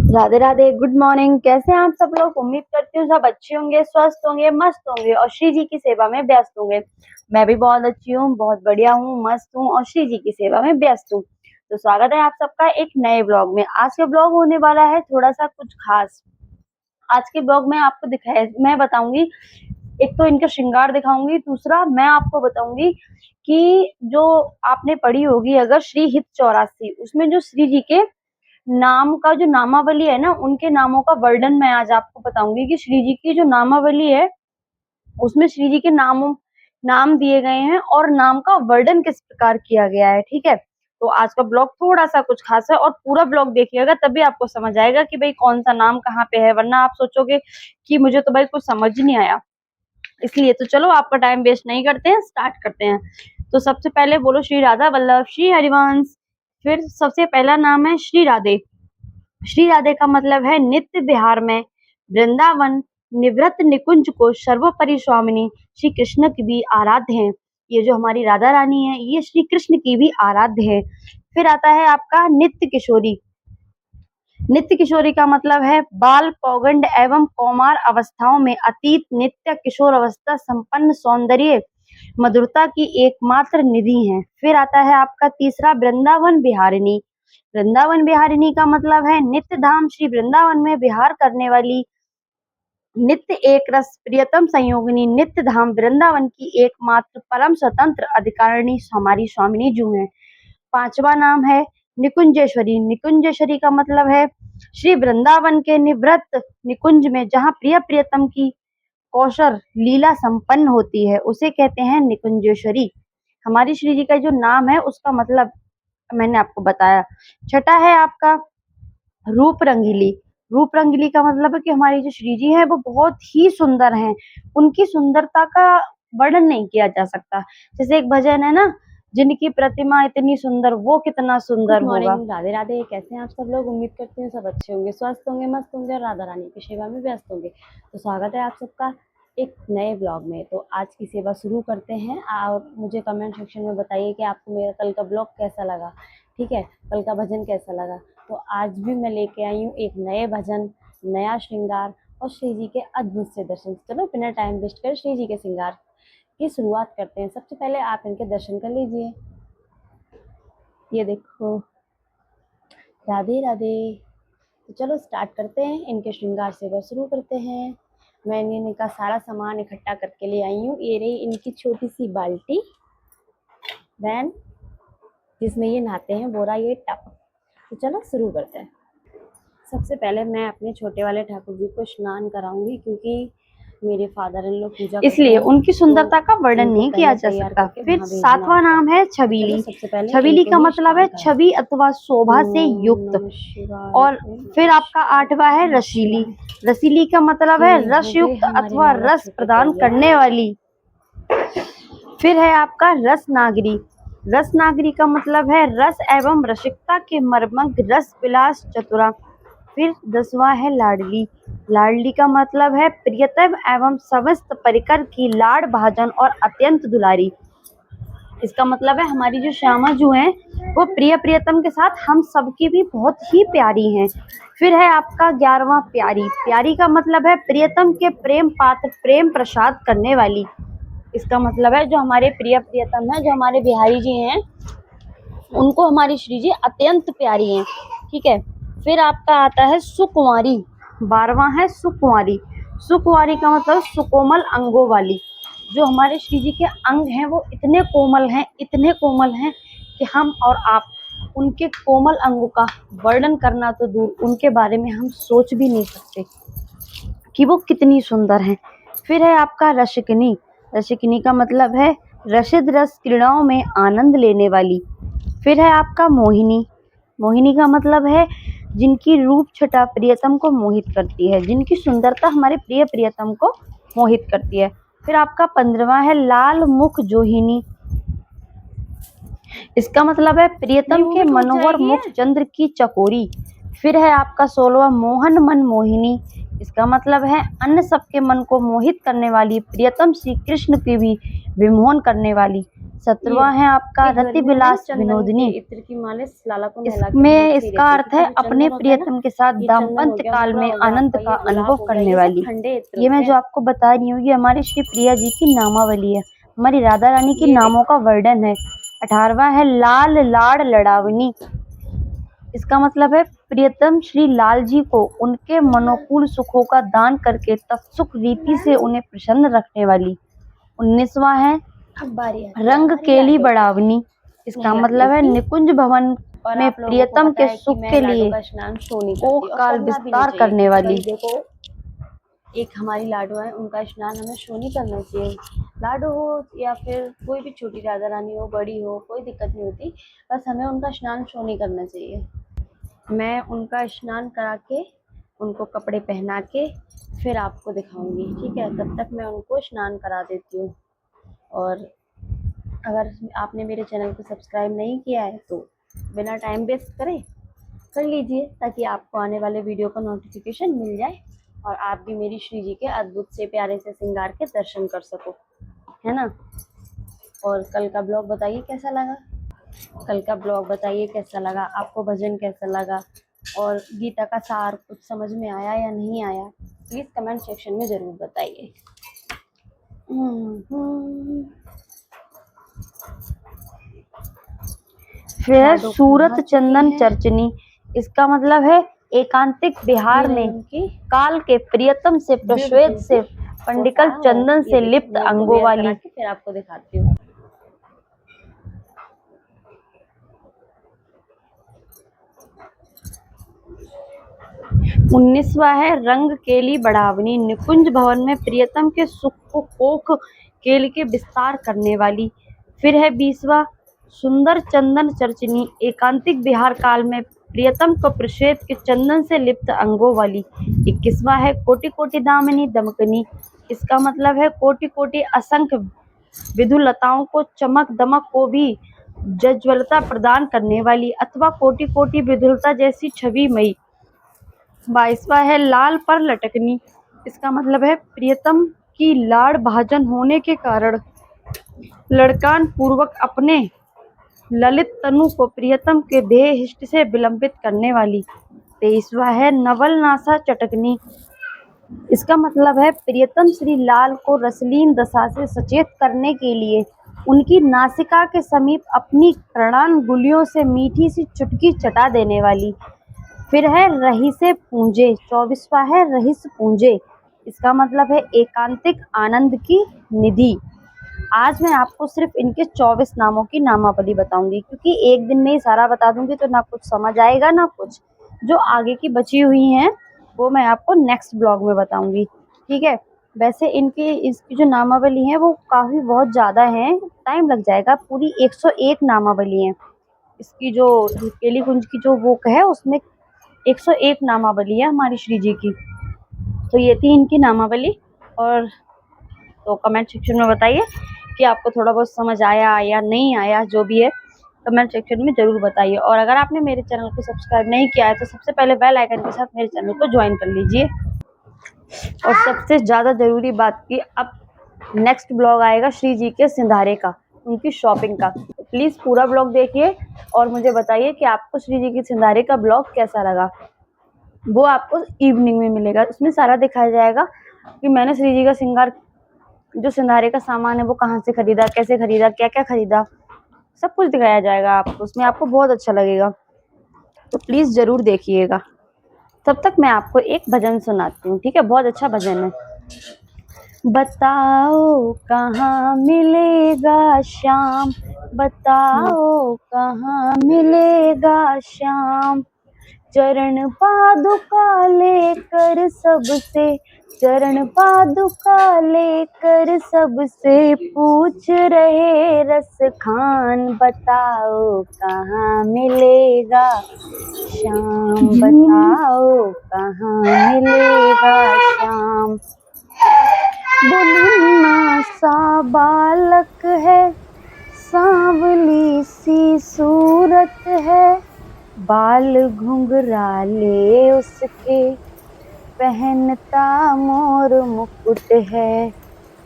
Radhe Radhe, good morning. कैसे हैं आप सब लोग? उम्मीद करती हूँ सब अच्छे होंगे, स्वस्थ होंगे, मस्त होंगे और श्री जी की सेवा में व्यस्त होंगे। मैं भी बहुत अच्छी हूँ, बहुत बढ़िया हूँ, मस्त हूँ और श्री जी की सेवा में व्यस्त हूँ। तो स्वागत है आप सबका एक नए ब्लॉग में। आज के ब्लॉग होने वाला है थोड़ा सा कुछ खास। आज के ब्लॉग में आपको दिखाया, मैं बताऊंगी, एक तो इनका श्रृंगार दिखाऊंगी, दूसरा मैं आपको बताऊंगी कि जो आपने पढ़ी होगी अगर श्री हित 84, उसमें जो श्री जी के नाम का जो नामावली है ना, उनके नामों का वर्णन मैं आज आपको बताऊंगी कि श्री जी की जो नामावली है उसमें श्री जी के नाम दिए गए हैं और नाम का वर्णन किस प्रकार किया गया है। ठीक है, तो आज का ब्लॉग थोड़ा सा कुछ खास है और पूरा ब्लॉग देखिएगा तभी आपको समझ आएगा कि भाई कौन सा नाम कहाँ पे है, वरना आप सोचोगे कि मुझे तो भाई कुछ समझ नहीं आया। इसलिए तो चलो आपका टाइम वेस्ट नहीं करते हैं, स्टार्ट करते हैं। तो सबसे पहले बोलो श्री राधा वल्लभ श्री हरिवंश। फिर सबसे पहला नाम है श्री राधे। श्री राधे का मतलब है नित्य विहार में वृंदावन निवृत्त निकुंज को सर्वोपरि स्वामिनी श्री कृष्ण की भी आराध्य है। ये जो हमारी राधा रानी है ये श्री कृष्ण की भी आराध्य है। फिर आता है आपका नित्य किशोरी। नित्य किशोरी का मतलब है बाल पौगंड एवं कौमार अवस्थाओं में अतीत नित्य किशोर अवस्था संपन्न सौंदर्य मधुरता की एकमात्र निधि है। फिर आता है आपका तीसरा वृंदावन बिहारिणी। वृंदावन बिहारिणी का मतलब है नित्य धाम श्री वृंदावन में विहार करने वाली नित्य एक रस प्रियतम संयोगिनी नित्य धाम वृंदावन की एकमात्र परम स्वतंत्र अधिकारिणी हमारी स्वामिनी जू है। पांचवा नाम है निकुंजेश्वरी। निकुंजेश्वरी का मतलब है श्री वृंदावन के निवृत्त निकुंज में जहाँ प्रिय प्रियतम की कौशल लीला संपन्न होती है उसे कहते हैं निकुंजेश्वरी। हमारी श्री जी का जो नाम है उसका मतलब मैंने आपको बताया। छठा है आपका रूप रंगीली। रूप रंगीली का मतलब है कि हमारी जो श्री जी है वो बहुत ही सुंदर हैं। उनकी सुंदरता का वर्णन नहीं किया जा सकता। जैसे एक भजन है ना, जिनकी प्रतिमा इतनी सुंदर वो कितना सुंदर होगा। मॉर्निंग, राधे राधे। कैसे हैं आप सब लोग? उम्मीद करती हूँ सब अच्छे होंगे, स्वस्थ होंगे, मस्त होंगे और राधा रानी की सेवा में व्यस्त होंगे। तो स्वागत है आप सबका एक नए ब्लॉग में। तो आज की सेवा शुरू करते हैं और मुझे कमेंट सेक्शन में बताइए कि आपको मेरा कल का ब्लॉग कैसा लगा। ठीक है, कल का भजन कैसा लगा। तो आज भी मैं लेके आई हूँ एक नए भजन, नया श्रृंगार और श्री जी के अद्भुत से दर्शन। चलो बिना टाइम वेस्ट कर श्री जी के श्रृंगार की शुरुआत करते हैं। सबसे पहले आप इनके दर्शन कर लीजिए। ये देखो, राधे राधे। तो चलो स्टार्ट करते हैं, इनके श्रृंगार सेवा शुरू करते हैं। मैंने इनका सारा सामान इकट्ठा करके ले आई हूँ। ये रही इनकी छोटी सी बाल्टी, वैन जिसमें ये नहाते हैं, बोरा ये टब। तो चलो शुरू करते हैं। सबसे पहले मैं अपने छोटे वाले ठाकुर जी को स्नान कराऊंगी क्योंकि मेरे फादर इन लोग पूजा इसलिए उनकी सुंदरता का वर्णन इनको नहीं पहले किया जा तैयार सकता। करके फिर वहाँ भेजना सातवां होता है। नाम है चलो छबीली। सबसे पहले छबीली इनको का ही मतलब है स्नान कराते छवि अथवा शोभा से हैं। युक्त। नमः शिवाय, और ओम फिर नमः आपका शिवाय, आठवां है ओम नमः रसीली। शिवाय। रसीली का मतलब है ये रस हो गए युक्त हमारे अथवा 9 रस छोटे प्रदान प्याले। करने वाली। फिर है आपका रस नागरी। रस नागरी का मतलब है रस एवं रसिकता के मर्मज्ञ रस विलास चतुरा। फिर 10वां है लाडली। लाडली का मतलब है प्रियतम एवं समस्त परिकर की लाड़ भाजन और अत्यंत दुलारी। इसका मतलब है हमारी जो श्यामा जू हैं वो प्रिय प्रियतम के साथ हम सबकी भी बहुत ही प्यारी हैं। फिर है आपका 11वां प्यारी। प्यारी का मतलब है प्रियतम के प्रेम पात्र प्रेम प्रसाद करने वाली। इसका मतलब है जो हमारे प्रिय प्रियतम है, जो हमारे बिहारी जी हैं, उनको हमारी श्री जी अत्यंत प्यारी हैं। ठीक है, फिर आपका आता है सुकुमारी। 12वां है सुकुमारी। सुकुमारी का मतलब सुकोमल अंगों वाली। जो हमारे श्री जी के अंग हैं वो इतने कोमल हैं, इतने कोमल हैं कि हम और आप उनके कोमल अंगों का वर्णन करना तो दूर, उनके बारे में हम सोच भी नहीं सकते कि वो कितनी सुंदर हैं। फिर है आपका रसिकनी। रसिकनी का मतलब है रसिद रस क्रीड़ाओं में आनंद लेने वाली। फिर है आपका मोहिनी। मोहिनी का मतलब है जिनकी रूप छटा प्रियतम को मोहित करती है, जिनकी सुंदरता हमारे प्रिय प्रियतम को मोहित करती है। फिर आपका 15वां है लाल मुख जोहिनी। इसका मतलब है प्रियतम के मनोहर मुख चंद्र की चकोरी। फिर है आपका 16वां मोहन मन मोहिनी। इसका मतलब है अन्य सबके मन को मोहित करने वाली प्रियतम श्री कृष्ण की भी विमोहन करने वाली। 17वां है आपका कि गर्मियों रति में विलास चंदन के विनोदिनी। इत्र की मालिश लाला को नहला के इसमें बहुत सी इसका रहती है, अर्थ है क्योंकि जो अपने चंदन होता है ना, प्रियतम के साथ ये चंदन हो दाम्पत्य गया, काल भूरा में हो गया आनंद आपका, का ये गुलाब अनुभव हो गया, करने ये सब वाली। ठंडे इत्र ये मैं होते जो हैं। आपको बता रही हूँ ये हमारी श्री प्रिया जी की नामावली है, हमारी राधा रानी के ये नामों का वर्णन है। 18वां है लाल लाड़ लड़ावनी। इसका मतलब है प्रियतम श्री लाल जी को उनके मनोकूल सुखों का दान करके तत्सुख रीति से उन्हें प्रसन्न रखने वाली। 19वां है अब बारी आती है रंग हमारी केली लाडो की, बढ़ावनी। इसका नहलाने मतलब है की। निकुंज भवन और में आप लोगों को प्रियतम पता के है कि सुख मैं के लाडो लिए का स्नान शो नहीं कोह करती, और काल करना भी नहीं विस्तार चाहिए। करने वाली। कल देखो एक हमारी लाडो है, उनका स्नान हमें शो नहीं करना चाहिए। लाडो हो या फिर कोई भी छोटी राधा रानी हो, बड़ी हो, कोई दिक्कत नहीं होती, बस हमें उनका स्नान शो नहीं करना चाहिए। मैं उनका स्नान करा के, उनको कपड़े पहना के फिर आपको दिखाऊंगी, ठीक है? तब तक मैं उनको स्नान करा देती हूँ। और अगर आपने मेरे चैनल को सब्सक्राइब नहीं किया है तो बिना टाइम वेस्ट करे कर लीजिए, ताकि आपको आने वाले वीडियो का नोटिफिकेशन मिल जाए और आप भी मेरी श्री जी के अद्भुत से प्यारे से श्रृंगार के दर्शन कर सको, है ना? और कल का ब्लॉग बताइए कैसा लगा, कल का ब्लॉग बताइए कैसा लगा, आपको भजन कैसा लगा, और गीता का सार कुछ समझ में आया या नहीं आया, प्लीज़ कमेंट सेक्शन में ज़रूर बताइए। फिर है लाडो सूरत कहाँ चंदन चली है? चर्चनी। इसका मतलब है एकांतिक बिहार ये है में उनकी काल के प्रियतम से प्रश्वेत से पंडिकल चंदन से लिप्त मैं इनको अंगों वेयर करा वाली। के फिर आपको दिखाती हूँ। 19वां है रंग केली बढ़ावनी। निकुंज भवन में प्रियतम के सुख को कोख केली के विस्तार करने वाली। फिर है 20वां सुंदर चंदन चर्चनी। एकांतिक बिहार काल में प्रियतम को प्रश्वेत के चंदन से लिप्त अंगों वाली। 21वां है कोटि कोटि दामिनी दमकनी। इसका मतलब है कोटि कोटि असंख्य विधुलताओं को चमक दमक को भी जज्वलता प्रदान करने वाली, अथवा कोटि कोटि विधुलता जैसी छवि मई। 22वां है लाल पर लटकनी। इसका मतलब है प्रियतम की लाड़ भाजन होने के कारण लड़कान पूर्वक अपने ललित तनु को प्रियतम के देह हिष्ट से विलंबित करने वाली। 23वां है नवल नासा चटकनी। इसका मतलब है प्रियतम श्री लाल को रसलीन दशा से सचेत करने के लिए उनकी नासिका के समीप अपनी कर्णांगुलियों से मीठी सी चुटकी चटा देने वाली। फिर है रहीसे पूंजे। 24वां है रहीस पूंजे। इसका मतलब है एकांतिक आनंद की निधि। आज मैं आपको सिर्फ इनके 24 नामों की नामावली बताऊंगी, क्योंकि एक दिन में ही सारा बता दूंगी तो ना कुछ समझ आएगा ना कुछ। जो आगे की बची हुई हैं वो मैं आपको नेक्स्ट ब्लॉग में बताऊंगी, ठीक है? वैसे इसकी जो नामावली है वो काफ़ी बहुत ज़्यादा है, टाइम लग जाएगा। पूरी 101 नामावली है इसकी। जो केली कुंज की जो बुक है उसमें 101 नामावली है हमारी श्री जी की। तो ये थी इनकी नामावली। और तो कमेंट सेक्शन में बताइए कि आपको थोड़ा बहुत समझ आया या नहीं आया, जो भी है कमेंट सेक्शन में ज़रूर बताइए। और अगर आपने मेरे चैनल को सब्सक्राइब नहीं किया है तो सबसे पहले बेल आइकन के साथ मेरे चैनल को ज्वाइन कर लीजिए। और सबसे ज़्यादा ज़रूरी बात कि अब नेक्स्ट ब्लॉग आएगा श्री जी के सिंधारे का, उनकी शॉपिंग का। तो प्लीज़ पूरा ब्लॉग देखिए और मुझे बताइए कि आपको श्री जी के सिंधारे का ब्लॉग कैसा लगा। वो आपको इवनिंग में मिलेगा, उसमें सारा दिखाया जाएगा कि मैंने श्री जी का श्रृंगार जो सिंधारे का सामान है वो कहाँ से खरीदा, कैसे खरीदा, क्या क्या खरीदा, सब कुछ दिखाया जाएगा आपको उसमें। आपको बहुत अच्छा लगेगा, तो प्लीज़ ज़रूर देखिएगा। तब तक मैं आपको एक भजन सुनाती हूँ, ठीक है? बहुत अच्छा भजन है। बताओ कहाँ मिलेगा श्याम, बताओ कहाँ मिलेगा श्याम, चरण पादुका लेकर सबसे, चरण पादुका लेकर सबसे पूछ रहे रस खान, बताओ कहाँ मिलेगा श्याम, बताओ कहाँ मिलेगा श्याम। वो नन्हा सा बालक है, सांवली सी सूरत है, बाल घुंघराले उसके, पहनता मोर मुकुट है,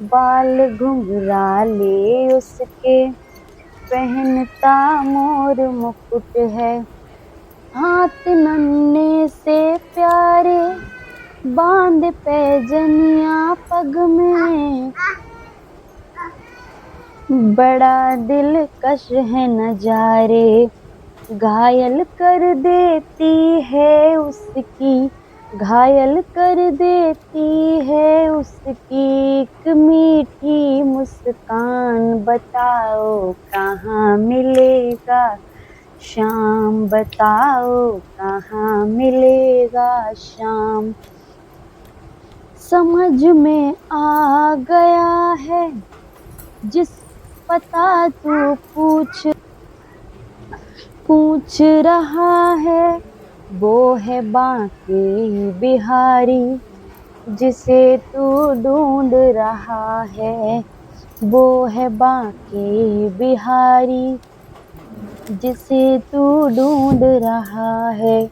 बाल घुंघराले उसके, पहनता मोर मुकुट है। हाथ नन्हे से प्यारे बांध पैजनिया पग में, बड़ा दिलकश है नजारे, घायल कर देती है उसकी, घायल कर देती है उसकी एक मीठी मुस्कान। बताओ कहाँ मिलेगा शाम, बताओ कहाँ मिलेगा शाम। समझ में आ गया है जिस पता तू पूछ रहा है, वो है बांके बिहारी। जिसे तू ढूंढ रहा है, वो है बांके बिहारी। जिसे तू ढूंढ रहा है।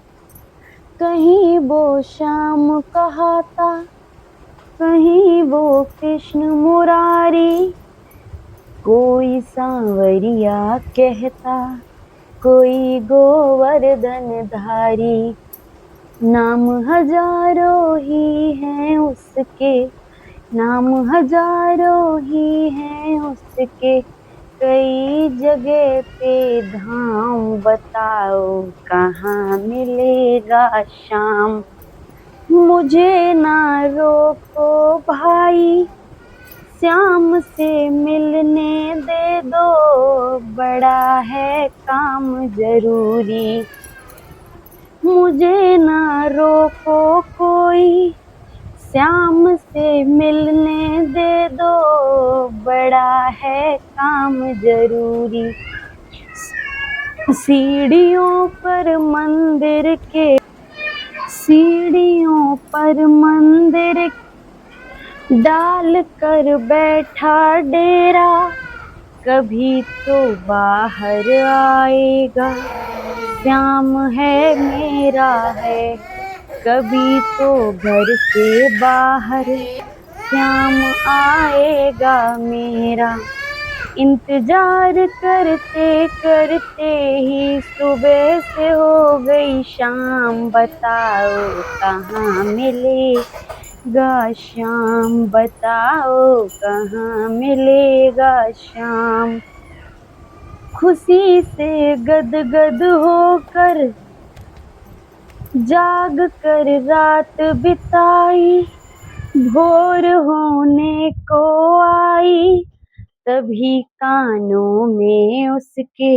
कहीं वो श्याम कहाता, कहीं वो कृष्ण मुरारी। कोई सांवरिया कहता, कोई गोवर्धन धारी। नाम हजारों ही हैं उसके, नाम हजारों ही हैं उसके, कई जगह पे धाम। बताओ कहाँ मिलेगा शाम। मुझे ना रोको भाई, श्याम से मिलने दे दो, बड़ा है काम जरूरी। मुझे ना रोको कोई, श्याम से मिलने दे दो, बड़ा है काम जरूरी। सीढ़ियों पर मंदिर के, सीढ़ियों पर मंदिर डाल कर बैठा डेरा, कभी तो बाहर आएगा। श्याम है मेरा है, कभी तो घर से बाहर श्याम आएगा मेरा। इंतजार करते करते ही सुबह से हो गई शाम। बताओ कहाँ मिलेगा शाम, बताओ कहाँ मिलेगा शाम। खुशी से गदगद होकर जाग कर रात बिताई, भोर होने को आई, तभी कानों में उसके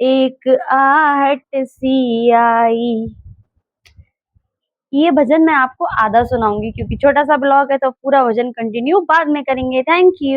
एक आहट सी आई। ये भजन मैं आपको आधा सुनाऊंगी क्योंकि छोटा सा ब्लॉग है, तो पूरा भजन कंटिन्यू बाद में करेंगे। Thank you.